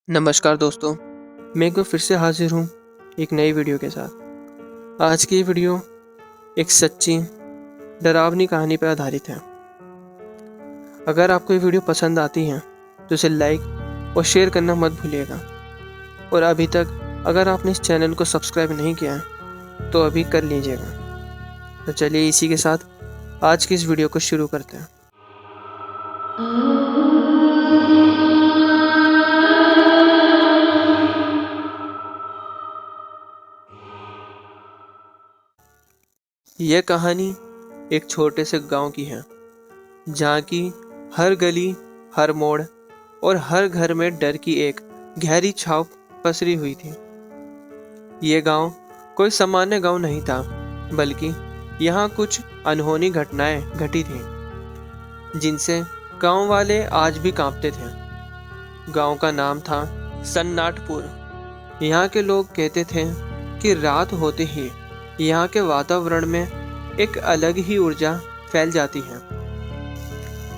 नमस्कार दोस्तों, मैं एक बार फिर से हाजिर हूँ एक नई वीडियो के साथ। आज की वीडियो एक सच्ची डरावनी कहानी पर आधारित है। अगर आपको ये वीडियो पसंद आती है तो इसे लाइक और शेयर करना मत भूलिएगा। और अभी तक अगर आपने इस चैनल को सब्सक्राइब नहीं किया है तो अभी कर लीजिएगा। तो चलिए इसी के साथ आज की इस वीडियो को शुरू करते हैं। यह कहानी एक छोटे से गांव की है, जहाँ की हर गली, हर मोड़ और हर घर में डर की एक गहरी छाप पसरी हुई थी। ये गांव कोई सामान्य गांव नहीं था, बल्कि यहाँ कुछ अनहोनी घटनाएं घटी थी, जिनसे गांव वाले आज भी कांपते थे। गांव का नाम था सन्नाटपुर। यहाँ के लोग कहते थे कि रात होते ही यहाँ के वातावरण में एक अलग ही ऊर्जा फैल जाती है।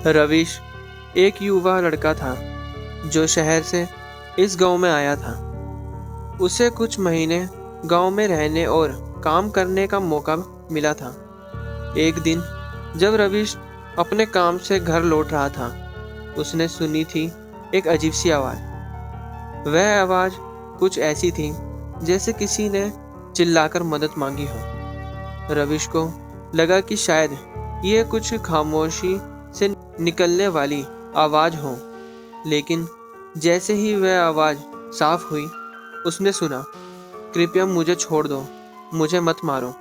रवीश एक युवा लड़का था जो शहर से इस गांव में आया था। उसे कुछ महीने गांव में रहने और काम करने का मौका मिला था। एक दिन जब रवीश अपने काम से घर लौट रहा था, उसने सुनी थी एक अजीब सी आवाज़। वह आवाज़ कुछ ऐसी थी जैसे किसी ने चिल्लाकर मदद मांगी हो। रवीश को लगा कि शायद ये कुछ खामोशी से निकलने वाली आवाज़ हो, लेकिन जैसे ही वह आवाज़ साफ हुई, उसने सुना, कृपया मुझे छोड़ दो, मुझे मत मारो।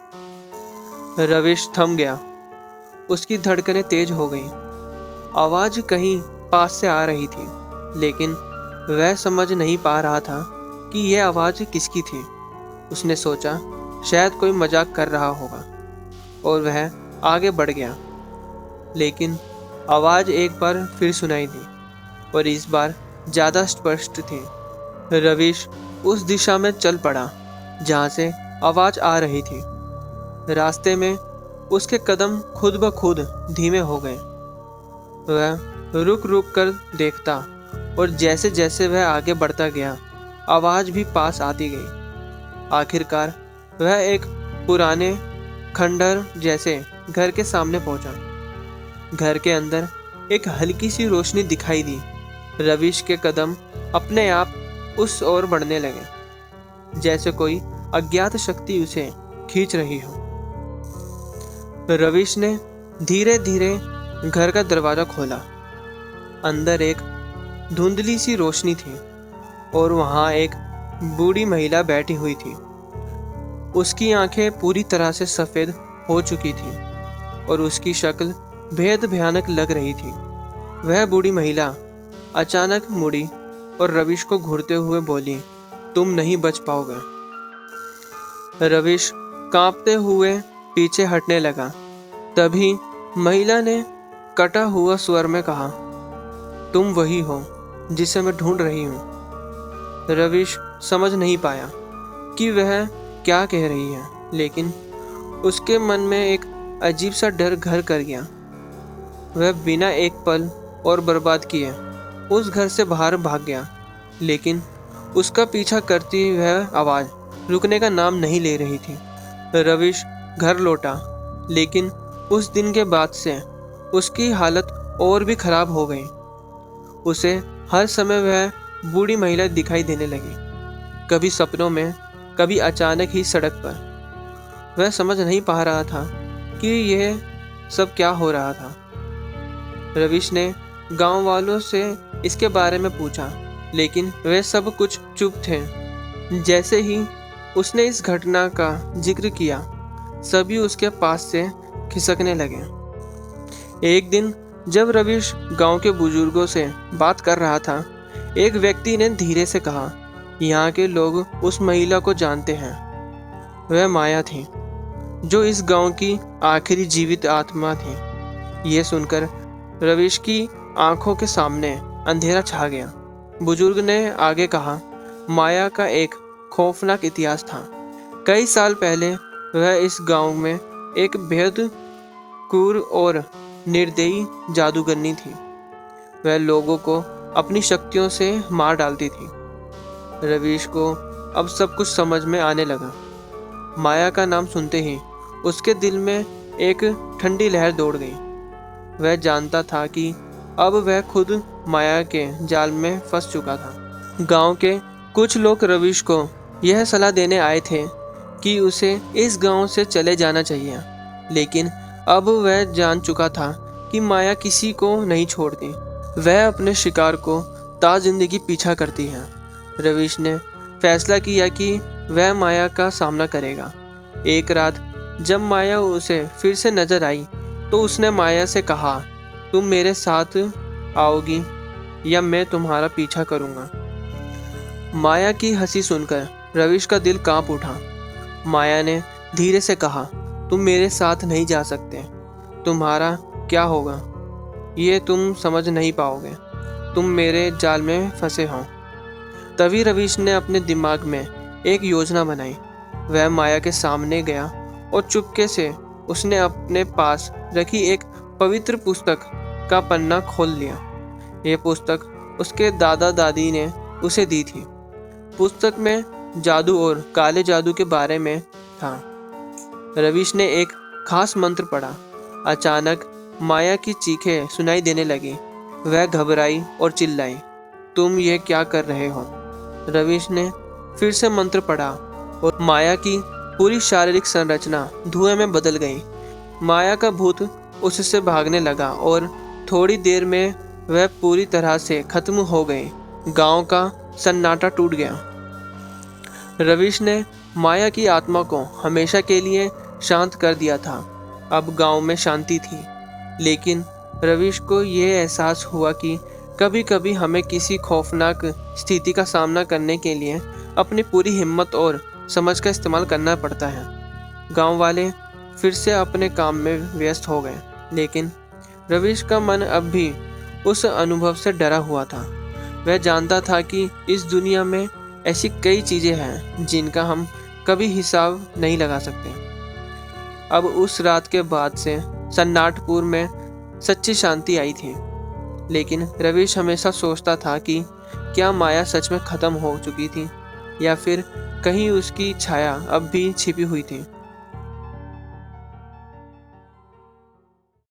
रवीश थम गया। उसकी धड़कनें तेज हो गई। आवाज़ कहीं पास से आ रही थी, लेकिन वह समझ नहीं पा रहा था कि यह आवाज़ किसकी थी। उसने सोचा शायद कोई मजाक कर रहा होगा और वह आगे बढ़ गया। लेकिन आवाज़ एक बार फिर सुनाई दी और इस बार ज़्यादा स्पष्ट थी। रवीश उस दिशा में चल पड़ा जहाँ से आवाज़ आ रही थी। रास्ते में उसके कदम खुद ब खुद धीमे हो गए। वह रुक रुक कर देखता और जैसे जैसे वह आगे बढ़ता गया, आवाज़ भी पास आती गई। आखिरकार वह एक पुराने खंडहर जैसे घर के सामने पहुंचा। घर के अंदर एक हल्की सी रोशनी दिखाई दी। रवीश के कदम अपने आप उस ओर बढ़ने लगे, जैसे कोई अज्ञात शक्ति उसे खींच रही हो। रवीश ने धीरे धीरे घर का दरवाजा खोला। अंदर एक धुंधली सी रोशनी थी और वहां एक बूढ़ी महिला बैठी हुई थी। उसकी आंखें पूरी तरह से सफ़ेद हो चुकी थी और उसकी शक्ल बेहद भयानक लग रही थी। वह बूढ़ी महिला अचानक मुड़ी और रवीश को घूरते हुए बोली, तुम नहीं बच पाओगे। रवीश कांपते हुए पीछे हटने लगा। तभी महिला ने कटा हुआ स्वर में कहा, तुम वही हो जिसे मैं ढूंढ रही हूँ। रवीश समझ नहीं पाया कि वह क्या कह रही है, लेकिन उसके मन में एक अजीब सा डर घर कर गया। वह बिना एक पल और बर्बाद किए उस घर से बाहर भाग गया, लेकिन उसका पीछा करती वह आवाज़ रुकने का नाम नहीं ले रही थी। रवीश घर लौटा, लेकिन उस दिन के बाद से उसकी हालत और भी खराब हो गई। उसे हर समय वह बूढ़ी महिला दिखाई देने लगी, कभी सपनों में, कभी अचानक ही सड़क पर। वह समझ नहीं पा रहा था कि यह सब क्या हो रहा था। रवीश ने गांव वालों से इसके बारे में पूछा, लेकिन वे सब कुछ चुप थे। जैसे ही उसने इस घटना का जिक्र किया, सभी उसके पास से खिसकने लगे। एक दिन जब रवीश गांव के बुजुर्गों से बात कर रहा था, एक व्यक्ति ने धीरे से कहा, यहाँ के लोग उस महिला को जानते हैं। वह माया थी, जो इस गांव की आखिरी जीवित आत्मा थी। ये सुनकर रवीश की आंखों के सामने अंधेरा छा गया। बुजुर्ग ने आगे कहा, माया का एक खौफनाक इतिहास था। कई साल पहले वह इस गांव में एक बेहद क्रूर और निर्दयी जादूगरनी थी। वह लोगों को अपनी शक्तियों से मार डालती थी रवीश को अब सब कुछ समझ में आने लगा। माया का नाम सुनते ही उसके दिल में एक ठंडी लहर दौड़ गई। वह जानता था कि अब वह खुद माया के जाल में फंस चुका था। गांव के कुछ लोग रवीश को यह सलाह देने आए थे कि उसे इस गांव से चले जाना चाहिए, लेकिन अब वह जान चुका था कि माया किसी को नहीं छोड़ती। वह अपने शिकार को ताज़िंदगी पीछा करती है। रवीश ने फैसला किया कि वह माया का सामना करेगा। एक रात जब माया उसे फिर से नजर आई तो उसने माया से कहा, तुम मेरे साथ आओगी या मैं तुम्हारा पीछा करूंगा। माया की हंसी सुनकर रवीश का दिल कांप उठा। माया ने धीरे से कहा, तुम मेरे साथ नहीं जा सकते। तुम्हारा क्या होगा ये तुम समझ नहीं पाओगे। तुम मेरे जाल में फंसे हो। तभी रवीश ने अपने दिमाग में एक योजना बनाई। वह माया के सामने गया और चुपके से उसने अपने पास रखी एक पवित्र पुस्तक का पन्ना खोल लिया। यह पुस्तक उसके दादा दादी ने उसे दी थी। पुस्तक में जादू और काले जादू के बारे में था। रवीश ने एक खास मंत्र पढ़ा। अचानक माया की चीखें सुनाई देने लगी। वह घबराई और चिल्लाई, तुम ये क्या कर रहे हो? रवीश ने फिर से मंत्र पढ़ा और माया की पूरी शारीरिक संरचना धुएं में बदल गई। माया का भूत उससे भागने लगा और थोड़ी देर में वह पूरी तरह से खत्म हो गई। गांव का सन्नाटा टूट गया। रवीश ने माया की आत्मा को हमेशा के लिए शांत कर दिया था। अब गांव में शांति थी, लेकिन रवीश को यह एहसास हुआ कि कभी कभी हमें किसी खौफनाक स्थिति का सामना करने के लिए अपनी पूरी हिम्मत और समझ का इस्तेमाल करना पड़ता है। गांव वाले फिर से अपने काम में व्यस्त हो गए, लेकिन रवीश का मन अब भी उस अनुभव से डरा हुआ था। वह जानता था कि इस दुनिया में ऐसी कई चीज़ें हैं जिनका हम कभी हिसाब नहीं लगा सकते। अब उस रात के बाद से सन्नाटपुर में सच्ची शांति आई थी, लेकिन रवीश हमेशा सोचता था कि क्या माया सच में ख़त्म हो चुकी थी या फिर कहीं उसकी छाया अब भी छिपी हुई थी।